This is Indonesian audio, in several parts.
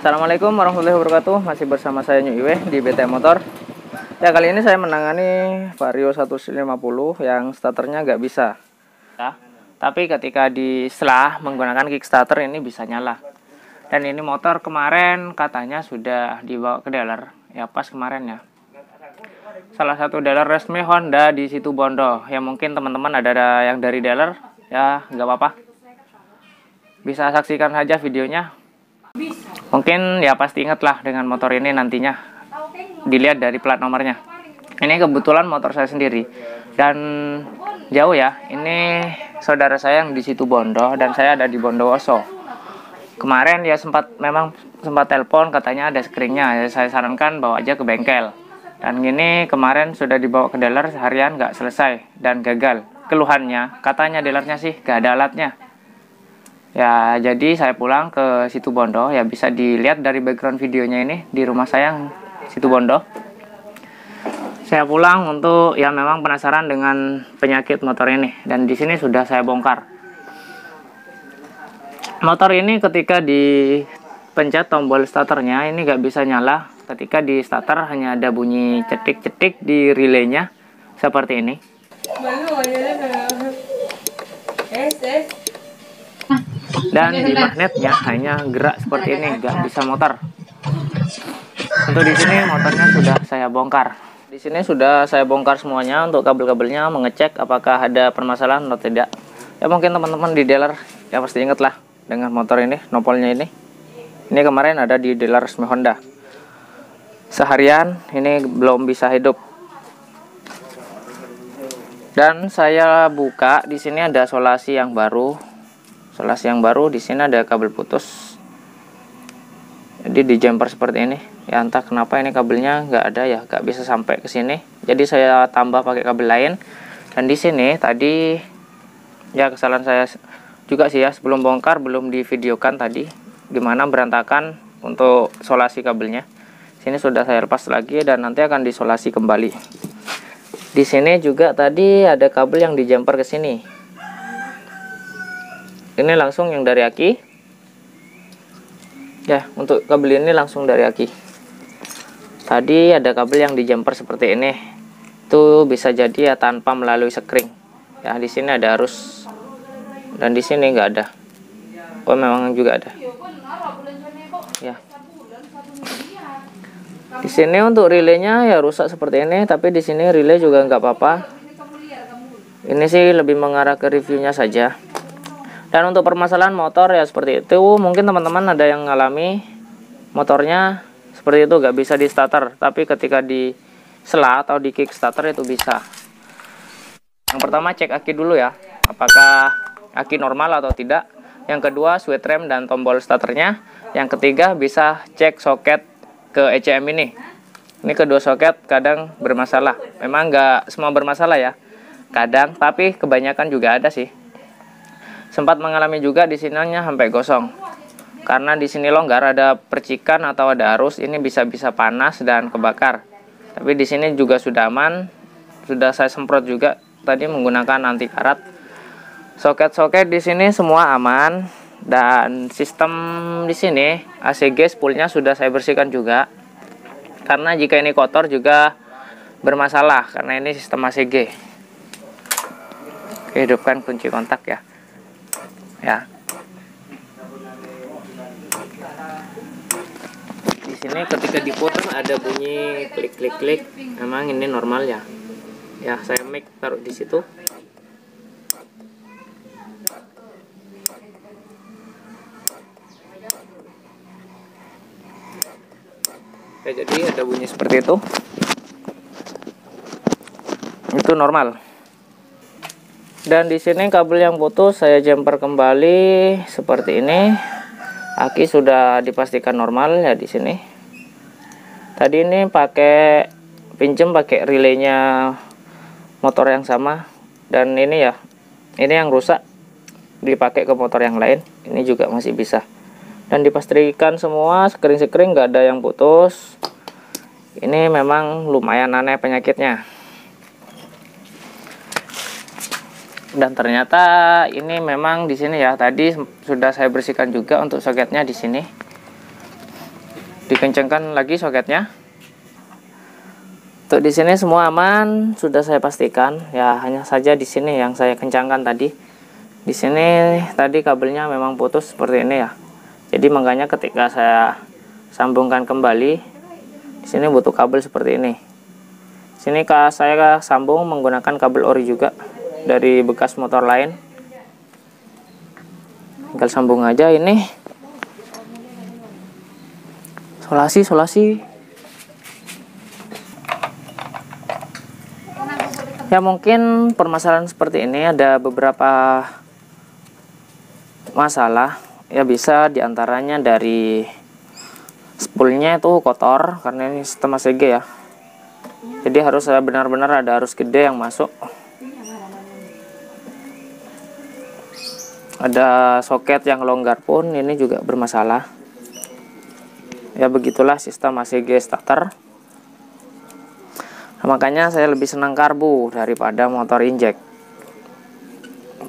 Assalamualaikum warahmatullahi wabarakatuh. Masih bersama saya New Iwe di BTM Motor. Ya, kali ini saya menangani Vario 150 yang starternya nggak bisa ya. Tapi ketika setelah menggunakan Kickstarter ini bisa nyala. Dan ini motor kemarin katanya sudah dibawa ke dealer. Ya pas kemarin ya. Salah satu dealer resmi Honda di situ Bondo. Ya mungkin teman-teman ada yang dari dealer, ya nggak apa-apa. Bisa saksikan saja videonya. Mungkin ya pasti ingat lah dengan motor ini nantinya. Dilihat dari plat nomornya. Ini kebetulan motor saya sendiri. Dan jauh ya. Ini saudara saya yang di situ Bondo dan saya ada di Bondowoso. Kemarin ya memang sempat telepon katanya ada screennya. Saya sarankan bawa aja ke bengkel. Dan ini kemarin sudah dibawa ke dealer seharian nggak selesai dan gagal. Keluhannya katanya dealernya sih nggak ada alatnya. Ya, jadi saya pulang ke situ Bondo. Ya bisa dilihat dari background videonya ini di rumah saya yang situ Bondo. Saya pulang untuk ya memang penasaran dengan penyakit motor ini dan di sini sudah saya bongkar. Motor ini ketika dipencet tombol starternya ini nggak bisa nyala. Ketika di starter hanya ada bunyi cetik-cetik di relaynya seperti ini. Dan di magnetnya hanya gerak seperti ini, nggak bisa motor. Untuk di sini motornya sudah saya bongkar. Di sini sudah saya bongkar semuanya untuk kabel-kabelnya, mengecek apakah ada permasalahan atau tidak. Ya mungkin teman-teman di dealer ya pasti ingat lah dengan motor ini, nopolnya ini. Ini kemarin ada di dealer resmi Honda. Seharian ini belum bisa hidup. Dan saya buka di sini ada solasi yang baru. Di sini ada kabel putus. Jadi di jumper seperti ini. Ya entah kenapa ini kabelnya nggak ada ya, nggak bisa sampai ke sini. Jadi saya tambah pakai kabel lain. Dan di sini tadi ya kesalahan saya juga sih ya, sebelum bongkar belum divideokan tadi gimana berantakan untuk solasi kabelnya. Sini sudah saya lepas lagi dan nanti akan disolasi kembali. Di sini juga tadi ada kabel yang di jumper ke sini. Ini langsung yang dari aki. Ya, untuk kabel ini langsung dari aki. Tadi ada kabel yang di jumper seperti ini. Itu bisa jadi ya tanpa melalui sekring. Ya, di sini ada arus. Dan di sini nggak ada. Oh, memang juga ada. Ya. Di sini untuk relaynya ya rusak seperti ini, tapi di sini relay juga nggak apa-apa. Ini sih lebih mengarah ke reviewnya saja. Dan untuk permasalahan motor ya seperti itu, mungkin teman-teman ada yang ngalami motornya seperti itu, nggak bisa di starter, tapi ketika di sela atau di Kickstarter itu bisa. Yang pertama cek aki dulu ya, apakah aki normal atau tidak. Yang kedua switch rem dan tombol starternya. Yang ketiga bisa cek soket ke ECM ini. Ini kedua soket kadang bermasalah. Memang nggak semua bermasalah ya, kadang, tapi kebanyakan juga ada sih. Sempat mengalami juga di sininya sampai gosong. Karena di sini longgar, ada percikan atau ada arus, ini bisa panas dan kebakar. Tapi di sini juga sudah aman. Sudah saya semprot juga tadi menggunakan anti karat. Soket-soket di sini semua aman dan sistem di sini ACG spoolnya sudah saya bersihkan juga. Karena jika ini kotor juga bermasalah karena ini sistem ACG. Oke, hidupkan kunci kontak ya. Ya. Di sini ketika diputar ada bunyi klik. Memang ini normal ya. Ya, saya mic taruh di situ. Oke, jadi ada bunyi seperti itu. Itu normal. Dan di sini kabel yang putus saya jumper kembali seperti ini. Aki sudah dipastikan normal ya di sini. Tadi ini pakai pinjem pakai relaynya motor yang sama, dan ini ya, ini yang rusak dipakai ke motor yang lain, ini juga masih bisa. Dan dipastikan semua sekring-sekring nggak ada yang putus. Ini memang lumayan aneh penyakitnya. Dan ternyata ini memang di sini ya, tadi sudah saya bersihkan juga untuk soketnya di sini. Dikencangkan lagi soketnya. Untuk di sini semua aman, sudah saya pastikan. Ya, hanya saja di sini yang saya kencangkan tadi. Di sini tadi kabelnya memang putus seperti ini ya. Jadi makanya ketika saya sambungkan kembali, di sini butuh kabel seperti ini. Sini saya sambung menggunakan kabel ori juga dari bekas motor lain. Tinggal sambung aja ini. Solasi. Ya, mungkin permasalahan seperti ini ada beberapa masalah. Ya, bisa diantaranya dari spoolnya itu kotor, karena ini sistem ACG ya. Jadi harus benar-benar ada arus gede yang masuk. Ada soket yang longgar pun ini juga bermasalah. Ya, begitulah sistem ACG starter. Nah, makanya saya lebih senang karbu daripada motor injek.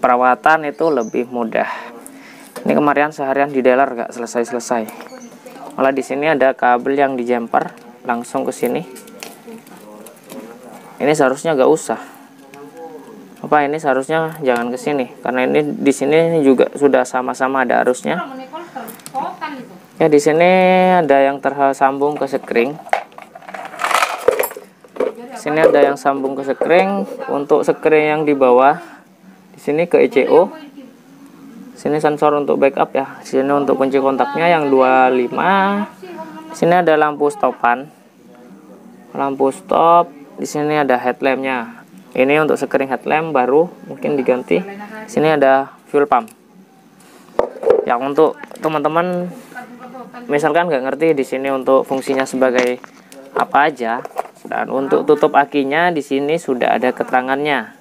Perawatan itu lebih mudah. Ini kemarin seharian di dealer gak selesai. Malah di sini ada kabel yang di jumper langsung ke sini. Ini seharusnya gak usah. Ini seharusnya jangan ke sini, karena ini di sini juga sudah sama-sama ada arusnya. Ya, di sini ada yang tersambung ke sekring. Sini ada yang sambung ke sekring. Untuk sekring yang di bawah, di sini ke ECO. Sini sensor untuk backup ya. Sini untuk kunci kontaknya yang 25. Sini ada lampu stopan. Lampu stop. Di sini ada headlampnya. Ini untuk sekring headlamp baru, mungkin diganti. Sini ada fuel pump. Yang untuk teman-teman misalkan nggak ngerti di sini untuk fungsinya sebagai apa aja. Dan untuk tutup akinya di sini sudah ada keterangannya.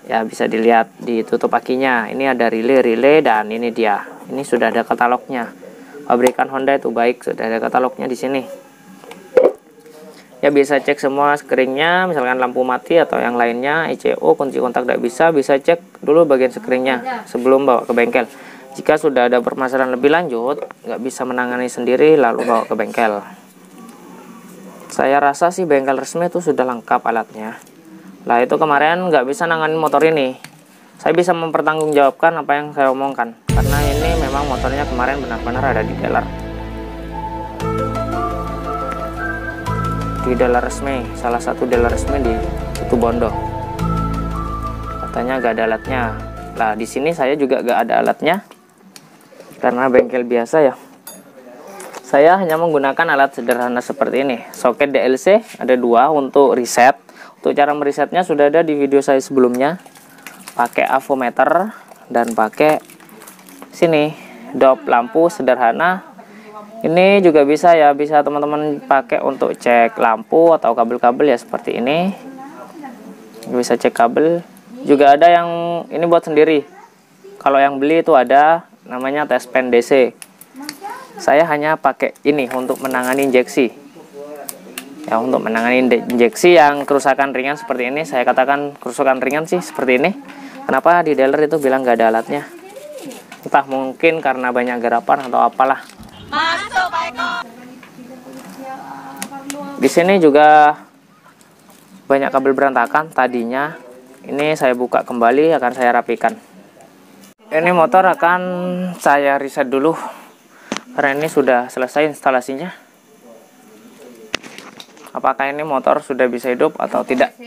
Ya, bisa dilihat di tutup akinya. Ini ada relay dan ini dia. Ini sudah ada katalognya. Pabrikan Honda itu baik, sudah ada katalognya di sini. Ya, bisa cek semua skringnya, misalkan lampu mati atau yang lainnya, ECO, kunci kontak tidak bisa cek dulu bagian skringnya sebelum bawa ke bengkel. Jika sudah ada permasalahan lebih lanjut, nggak bisa menangani sendiri, lalu bawa ke bengkel. Saya rasa sih bengkel resmi itu sudah lengkap alatnya. Lah, itu kemarin nggak bisa nanganin motor ini. Saya bisa mempertanggungjawabkan apa yang saya omongkan, karena ini memang motornya kemarin benar-benar ada di dealer. Di dealer resmi, salah satu dealer resmi di Situbondo. Katanya nggak ada alatnya. Lah, di sini saya juga nggak ada alatnya, karena bengkel biasa ya. Saya hanya menggunakan alat sederhana seperti ini. Soket DLC ada 2 untuk reset. Untuk cara meresetnya sudah ada di video saya sebelumnya. Pakai avometer dan pakai sini dop lampu sederhana. Ini juga bisa ya, bisa teman-teman pakai untuk cek lampu atau kabel-kabel ya seperti ini. Bisa cek kabel. Juga ada yang ini buat sendiri. Kalau yang beli itu ada namanya test pen DC. Saya hanya pakai ini untuk menangani injeksi. Ya, untuk menangani injeksi yang kerusakan ringan seperti ini, saya katakan kerusakan ringan sih seperti ini. Kenapa di dealer itu bilang nggak ada alatnya? Entah mungkin karena banyak garapan atau apalah. Di sini juga banyak kabel berantakan tadinya. Ini saya buka kembali, akan saya rapikan. Ini motor akan saya reset dulu, karena ini sudah selesai instalasinya. Apakah ini motor sudah bisa hidup atau tidak?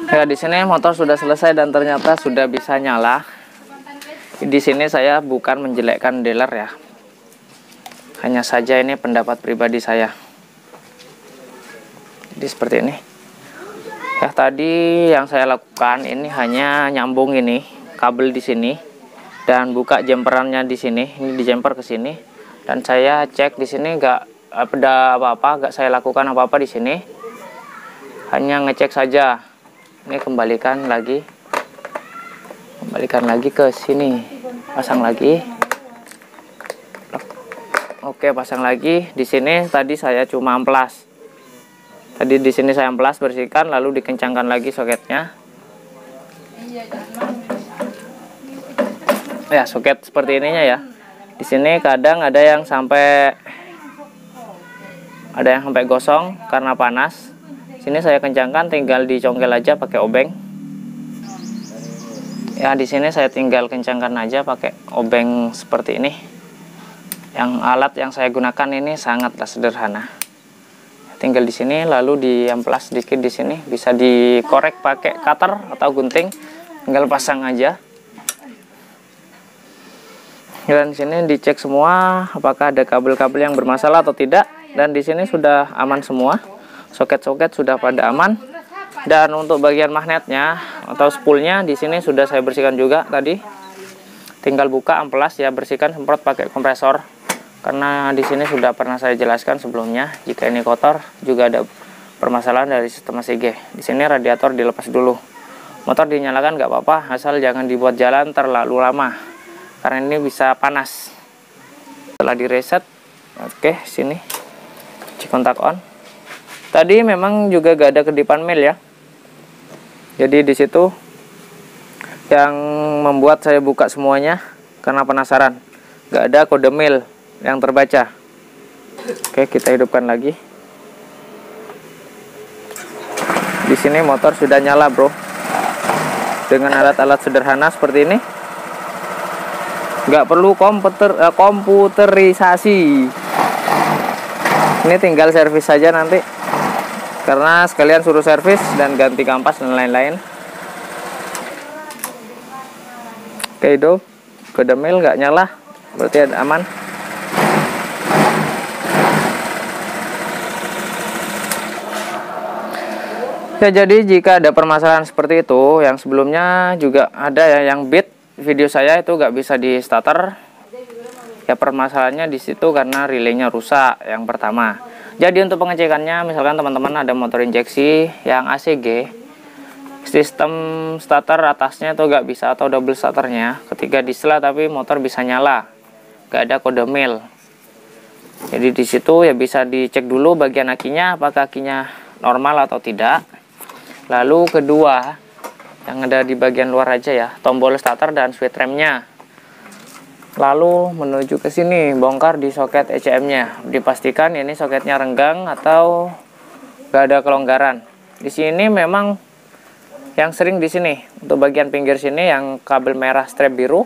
Ya, di sini motor sudah selesai dan ternyata sudah bisa nyala. Di sini saya bukan menjelekkan dealer ya. Hanya saja ini pendapat pribadi saya. Jadi seperti ini. Ya, tadi yang saya lakukan ini hanya nyambung ini kabel di sini dan buka jemperannya di sini. Ini dijemper ke sini dan saya cek di sini nggak ada apa-apa, nggak saya lakukan apa-apa di sini. Hanya ngecek saja. Ini kembalikan lagi ke sini, pasang lagi. Oke, pasang lagi. Di sini tadi saya cuma amplas. Tadi di sini saya amplas, bersihkan, lalu dikencangkan lagi soketnya. Ya, soket seperti ininya ya. Di sini kadang ada yang sampai gosong karena panas. Sini saya kencangkan, tinggal dicongkel aja pakai obeng. Ya, di sini saya tinggal kencangkan aja pakai obeng seperti ini. Yang alat yang saya gunakan ini sangatlah sederhana. Tinggal di sini, lalu diamplas sedikit di sini, bisa dikorek pakai cutter atau gunting, tinggal pasang aja. Dan di sini dicek semua apakah ada kabel-kabel yang bermasalah atau tidak, dan di sini sudah aman semua. Soket-soket sudah pada aman. Dan untuk bagian magnetnya atau spoolnya di sini sudah saya bersihkan juga tadi. Tinggal buka amplas ya, bersihkan, semprot pakai kompresor. Karena di sini sudah pernah saya jelaskan sebelumnya, jika ini kotor juga ada permasalahan dari sistem ACG. Di sini radiator dilepas dulu. Motor dinyalakan nggak apa-apa, asal jangan dibuat jalan terlalu lama, karena ini bisa panas. Setelah direset, oke, sini cek kontak on. Tadi memang juga gak ada kedipan mil ya. Jadi di situ yang membuat saya buka semuanya karena penasaran. Gak ada kode mil yang terbaca. Oke, kita hidupkan lagi. Di sini motor sudah nyala, bro. Dengan alat-alat sederhana seperti ini. Nggak perlu komputerisasi. Ini tinggal servis saja nanti. Karena sekalian suruh servis dan ganti kampas dan lain-lain. Oke, hidup. Kode mil nggak nyala. Berarti ada aman. Ya, jadi jika ada permasalahan seperti itu, yang sebelumnya juga ada ya yang beat video saya itu nggak bisa di starter. Ya, permasalahannya di situ karena relaynya rusak yang pertama. Jadi untuk pengecekannya, misalkan teman-teman ada motor injeksi yang ACG, sistem starter atasnya itu nggak bisa atau double starternya, ketika disela tapi motor bisa nyala, nggak ada kode mil. Jadi di situ ya bisa dicek dulu bagian akinya, apakah akinya normal atau tidak. Lalu kedua, yang ada di bagian luar aja ya, tombol starter dan switch remnya. Lalu menuju ke sini, bongkar di soket ECM-nya. Dipastikan ini soketnya renggang atau gak ada kelonggaran. Di sini memang yang sering di sini, untuk bagian pinggir sini yang kabel merah strap biru,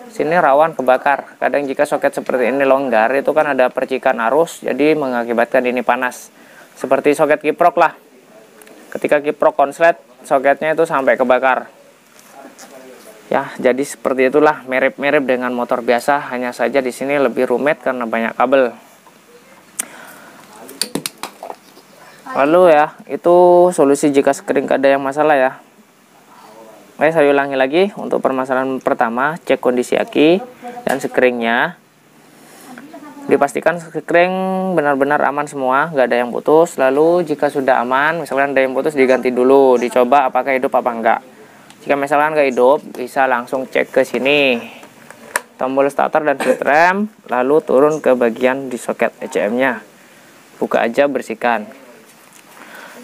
sini rawan kebakar. Kadang jika soket seperti ini longgar, itu kan ada percikan arus, jadi mengakibatkan ini panas. Seperti soket kiprok lah. Ketika kiprok konslet, soketnya itu sampai kebakar. Ya, jadi seperti itulah, mirip-mirip dengan motor biasa, hanya saja di sini lebih rumit karena banyak kabel. Lalu ya, itu solusi jika sekring ada yang masalah ya. Oke, saya ulangi lagi. Untuk permasalahan pertama, cek kondisi aki dan sekringnya. Dipastikan sekring benar-benar aman semua, nggak ada yang putus. Lalu jika sudah aman, misalkan ada yang putus, diganti dulu, dicoba apakah hidup apa enggak. Jika misalkan nggak hidup, bisa langsung cek ke sini, tombol starter dan switch rem, lalu turun ke bagian di soket ECM-nya. Buka aja, bersihkan.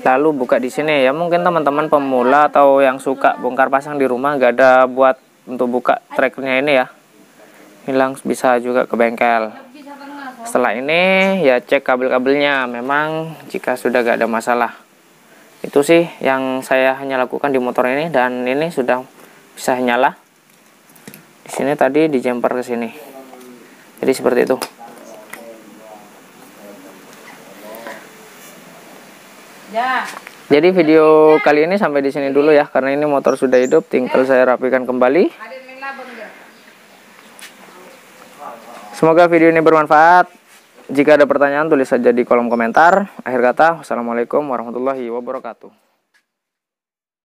Lalu buka di sini ya, mungkin teman-teman pemula atau yang suka bongkar pasang di rumah nggak ada buat untuk buka trackernya ini ya. Hilang, bisa juga ke bengkel. Setelah ini ya cek kabel-kabelnya, memang jika sudah gak ada masalah. Itu sih yang saya hanya lakukan di motor ini, dan ini sudah bisa nyala. Di sini tadi dijemper ke sini. Jadi seperti itu. Jadi video kali ini sampai di sini dulu ya, karena ini motor sudah hidup, tinggal saya rapikan kembali. Semoga video ini bermanfaat. Jika ada pertanyaan, tulis saja di kolom komentar. Akhir kata, wassalamualaikum warahmatullahi wabarakatuh.